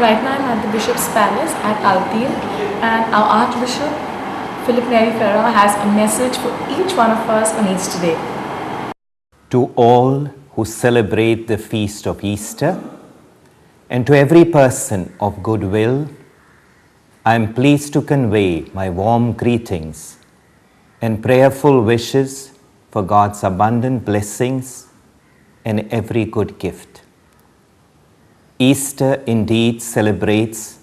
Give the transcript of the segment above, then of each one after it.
Right now I'm at the Bishop's Palace at Altir, and our Archbishop Philip Neri Ferrer has a message for each one of us on Easter Day. To all who celebrate the feast of Easter, and to every person of good will, I am pleased to convey my warm greetings and prayerful wishes for God's abundant blessings and every good gift. Easter indeed celebrates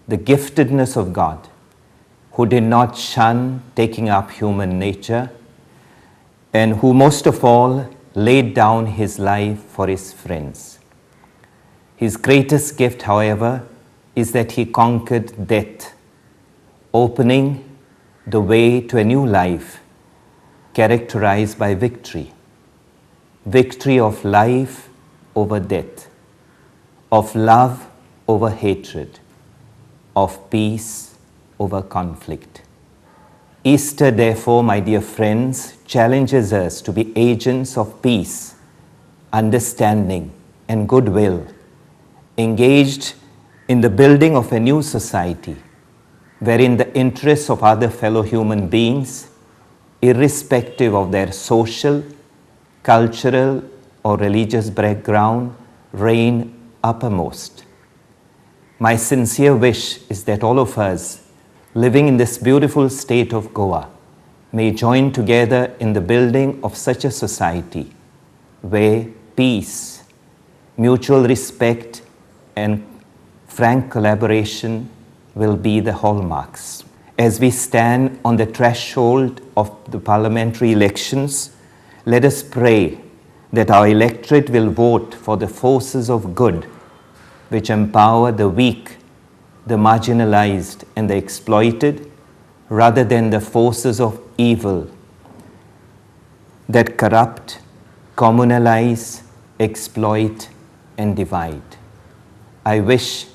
the giftedness of God, who did not shun taking up human nature, and who most of all laid down his life for his friends. His greatest gift, however, is that he conquered death, opening the way to a new life characterized by victory. Victory of life over death, of love over hatred, of peace over conflict. Easter, therefore, my dear friends, challenges us to be agents of peace, understanding, and goodwill, engaged in the building of a new society, wherein the interests of other fellow human beings, irrespective of their social, cultural, or religious background, reign uppermost. My sincere wish is that all of us living in this beautiful state of Goa may join together in the building of such a society where peace, mutual respect, and frank collaboration will be the hallmarks. As we stand on the threshold of the parliamentary elections, let us pray that our electorate will vote for the forces of good which empower the weak, the marginalized, and the exploited, rather than the forces of evil that corrupt, communalize, exploit, and divide. I wish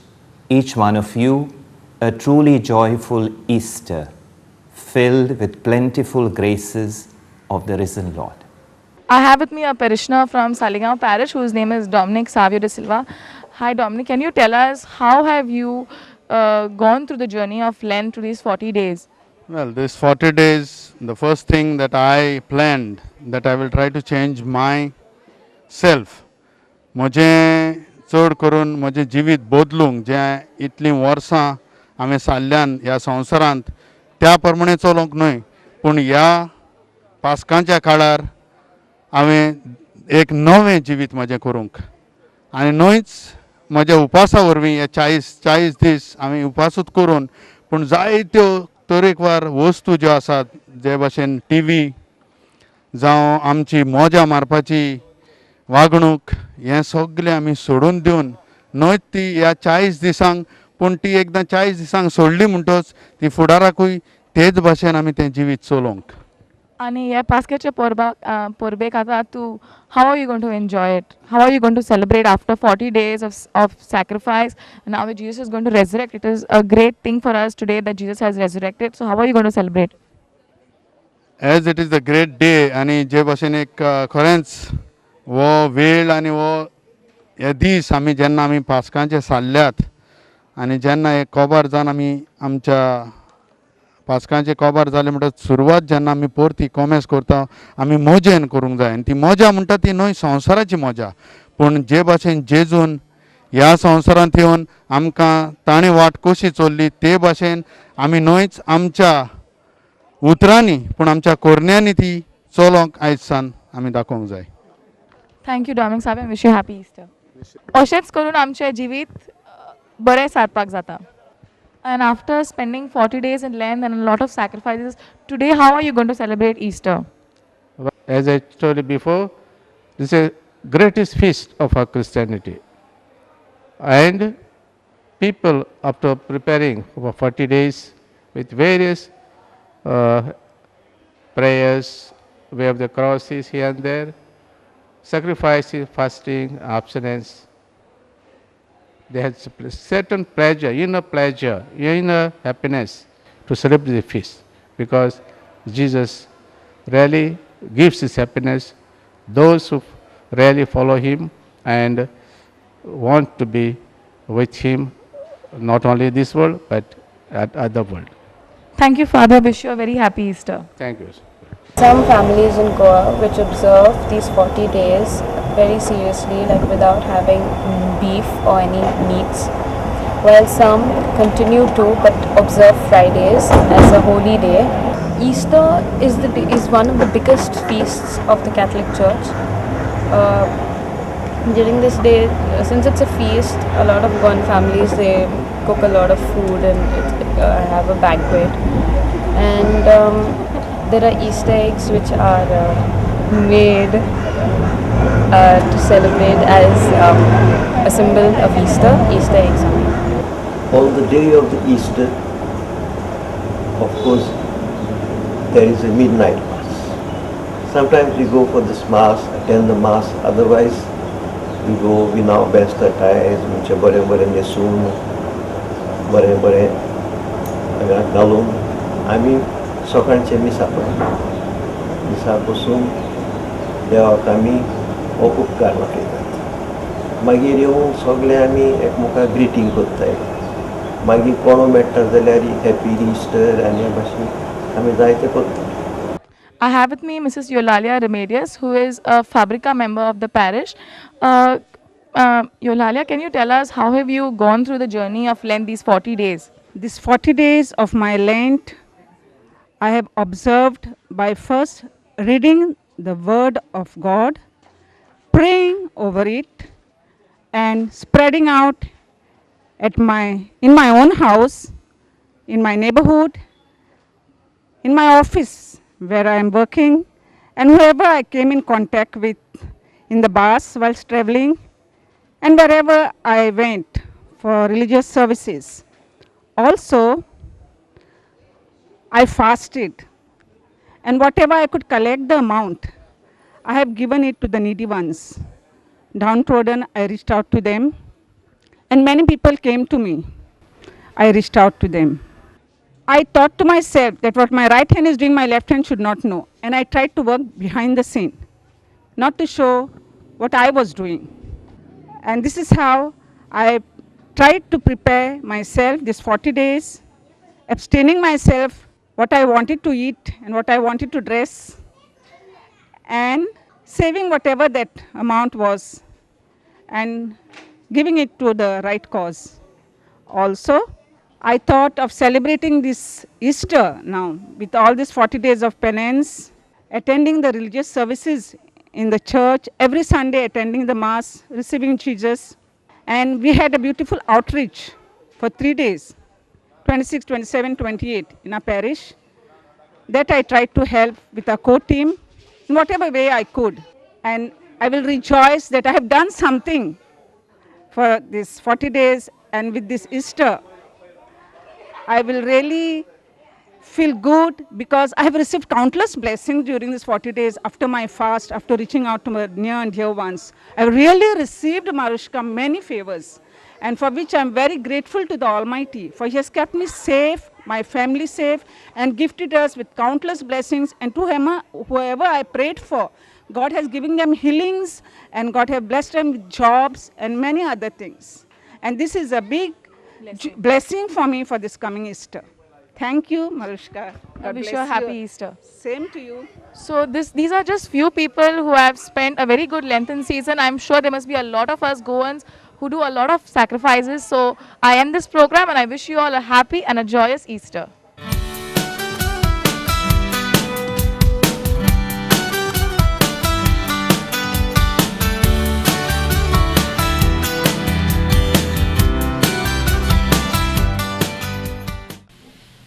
each one of you a truly joyful Easter, filled with plentiful graces of the risen Lord. I have with me a parishioner from Saligaon Parish whose name is Dominic Savio de Silva. Hi Dominic, can you tell us how have you gone through the journey of Lent to these 40 days? Well, these 40 days, the first thing that I planned that I will try to change myself. म्हजें चड करून म्हजें जिवीत बदलूंक जें इतलीं वर्सां हांवें सारल्यान ह्या संवसारांत त्या प्रमाणे चलोवंक न्हय, पूण ह्या पास्कांच्या काळार हांवें एक नवें जिवीत म्हजें करूंक आनी न्हयच म्हज्या उपासा वरवीं हे 40 दीस हांवें उपासूच करून पूण जायत्यो तरेकवार वस्तू ज्यो आसात जे भाशेन टीव्ही जावं आमची मोजा मारपाची वागणूक हें सगळें आमी सोडून दिवन न्हयच ती ह्या 40 दिसांक पूण ती एकदां 40 दिसांक सोडली म्हणटच ती फुडाराकूय तेच भाशेन आमी तें जिवीत चलोवंक. आणि या पास्केच्या परबेक आता तू how are you going to enjoy it? How are you going to celebrate after 40 days of sacrifice? And now that Jesus is going to resurrect, it is a great thing for us today that Jesus has resurrected. So how are you going to celebrate? As it is the great day आनी जे भाशेन एक खरेंच वो वेळ आनी वो हे दीस आमी जेन्ना आमी पास्कांचे सारल्यात आनी जेन्ना हे कोबार जावन आमी आमच्या पास्कांचे कोबार जाले म्हणटच सुरवात जेन्ना आमी परती कोमेस करता आमी मोजेन करूंक जाय आनी ती मोजा म्हणटा ती न्हय संवसाराची मोजा पूण जे भाशेन जेजून ह्या संवसारांत येवन आमकां ताणें वाट कशी चोल्ली ते भाशेन आमी न्हयच आमच्या उतरांनी पूण आमच्या कोरण्यांनी ती चलोवंक आयज सान आमी दाखोवंक जाय. थँक्यू डॉमिनिक साहेब, विश यू हॅपी इस्टर. अशेंच करून आमचें जिवीत बरें सारपाक जाता. And after spending 40 days in Lent and a lot of sacrifices, today how are you going to celebrate Easter? As I told you before, this is the greatest feast of our Christianity. And people, after preparing for 40 days with various prayers, we have the crosses here and there, sacrifices, fasting, abstinence. They had certain pleasure, inner happiness to celebrate the feast because Jesus really gives his happiness. Those who really follow him and want to be with him not only this world, but at other world. Thank you, Father. Wish you a very happy Easter. Thank you. Some families in Goa which observe these 40 days very seriously, like without having beef or any meats, while some continue to but observe Fridays as a holy day. Easter is one of the biggest feasts of the Catholic Church. During this day, since it's a feast, a lot of Goan families, they cook a lot of food and have a banquet. And there are Easter eggs which are made to celebrate as a symbol of Easter. Easter eggs are made. On the day of the Easter, of course, there is a midnight mass. Sometimes we go for this mass, attend the mass. Otherwise, we go with our best attires, which are bare nesun, bare galon. आम्ही सकाळचे मिसा पडतो. मिसा बसून देवाक आमी हो उपकार दाखयतात. मागीर येवन सगळे आमी एकमेकाक ग्रिटींग करताय. मागीर कोणो मेळटा जाल्यार हॅपी इस्टर आनी हे भाशेन आमी जायते करता. I have with me Mrs. Eulalia Remedios, who is a Fabrica member of the parish. Eulalia, can you tell us how have you gone through the journey of Lent these 40 days? These 40 days of my Lent, I have observed by first reading the Word of God, praying over it, and spreading out in my own house, in my neighborhood, in my office where I am working, and whoever I came in contact with in the bus whilst traveling, and wherever I went for religious services. Also, I fasted, and whatever I could collect the amount, I have given it to the needy ones. Downtrodden, I reached out to them, and many people came to me. I reached out to them. I thought to myself that what my right hand is doing, my left hand should not know. And I tried to work behind the scene, not to show what I was doing. And this is how I tried to prepare myself these 40 days, abstaining myself what I wanted to eat and what I wanted to dress, and saving whatever that amount was and giving it to the right cause. Also, I thought of celebrating this Easter now with all these 40 days of penance, attending the religious services in the church, every Sunday attending the Mass, receiving Jesus. And we had a beautiful outreach for 3 days, 26, 27, 28 in our parish, that I tried to help with our core team in whatever way I could. And I will rejoice that I have done something for these 40 days, and with this Easter, I will really feel good because I have received countless blessings during these 40 days after my fast, after reaching out to my near and dear ones. I have really received, Marushka, many favors, and for which I am very grateful to the Almighty, for He has kept me safe, my family safe, and gifted us with countless blessings. And to whoever I prayed for, God has given them healings, and God has blessed them with jobs and many other things. And this is a big blessing for me for this coming Easter. Thank you, Marushka. I wish you a happy Easter. Same to you. So these are just few people who have spent a very good Lenten season. I'm sure there must be a lot of us Goans who do a lot of sacrifices. So I end this program and I wish you all a happy and a joyous Easter.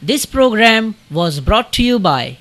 This program was brought to you by